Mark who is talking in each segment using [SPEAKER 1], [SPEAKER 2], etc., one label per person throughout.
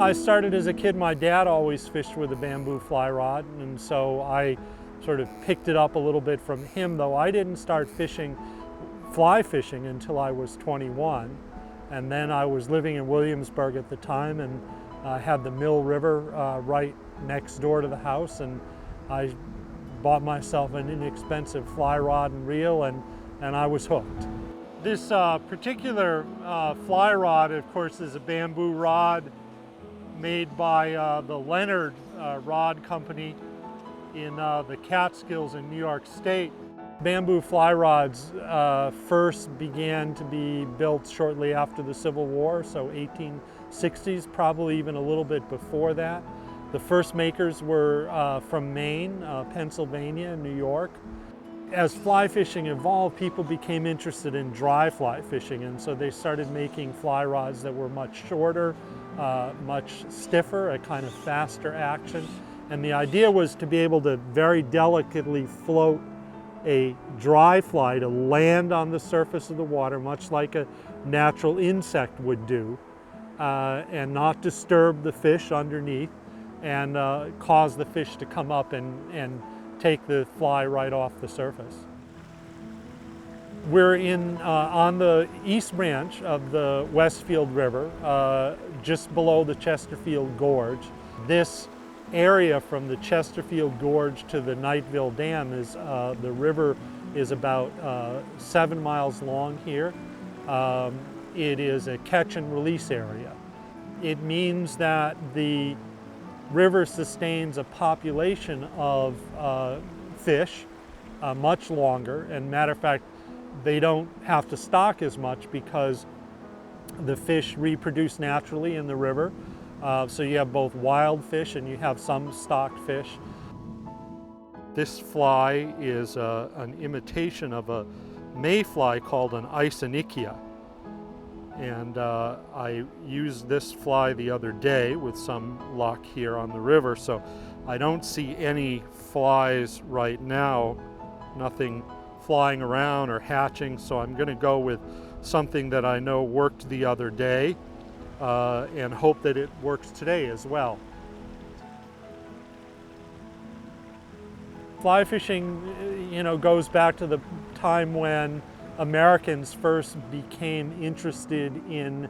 [SPEAKER 1] I started as a kid. My dad always fished with a bamboo fly rod, and so I sort of picked it up a little bit from him, though I didn't start fly fishing until I was 21. And then I was living in Williamsburg at the time, and I had the Mill River right next door to the house, and I bought myself an inexpensive fly rod and reel, and I was hooked. This particular fly rod, of course, is a bamboo rod made by the Leonard Rod Company in the Catskills in New York State. Bamboo fly rods first began to be built shortly after the Civil War, so 1860s, probably even a little bit before that. The first makers were from Maine, Pennsylvania, and New York. As fly fishing evolved, people became interested in dry fly fishing, and so they started making fly rods that were much shorter, much stiffer, a kind of faster action. And the idea was to be able to very delicately float a dry fly to land on the surface of the water, much like a natural insect would do, and not disturb the fish underneath, and cause the fish to come up and take the fly right off the surface. We're on the east branch of the Westfield River, just below the Chesterfield Gorge. This area from the Chesterfield Gorge to the Nightville Dam is, the river is about 7 miles long here. It is a catch and release area. It means that the river sustains a population of fish much longer, and matter of fact, they don't have to stock as much because the fish reproduce naturally in the river. So you have both wild fish and you have some stocked fish. This fly is an imitation of a mayfly called an Isonychia. And I used this fly the other day with some luck here on the river, so I don't see any flies right now, nothing flying around or hatching, so I'm going to go with something that I know worked the other day and hope that it works today as well. Fly fishing, goes back to the time when Americans first became interested in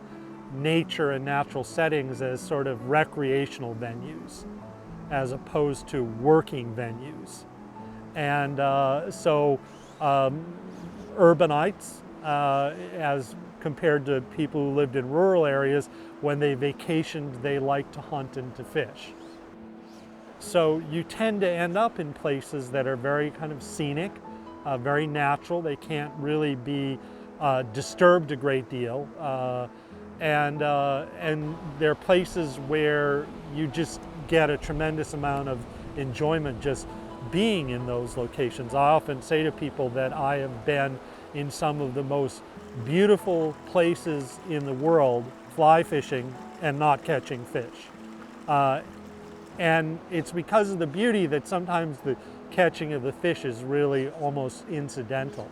[SPEAKER 1] nature and natural settings as sort of recreational venues, as opposed to working venues. And so urbanites, as compared to people who lived in rural areas, when they vacationed, they liked to hunt and to fish. So you tend to end up in places that are very kind of scenic, very natural. They can't really be disturbed a great deal, and they're places where you just get a tremendous amount of enjoyment just being in those locations. I often say to people that I have been in some of the most beautiful places in the world fly fishing and not catching fish. And it's because of the beauty that sometimes the catching of the fish is really almost incidental.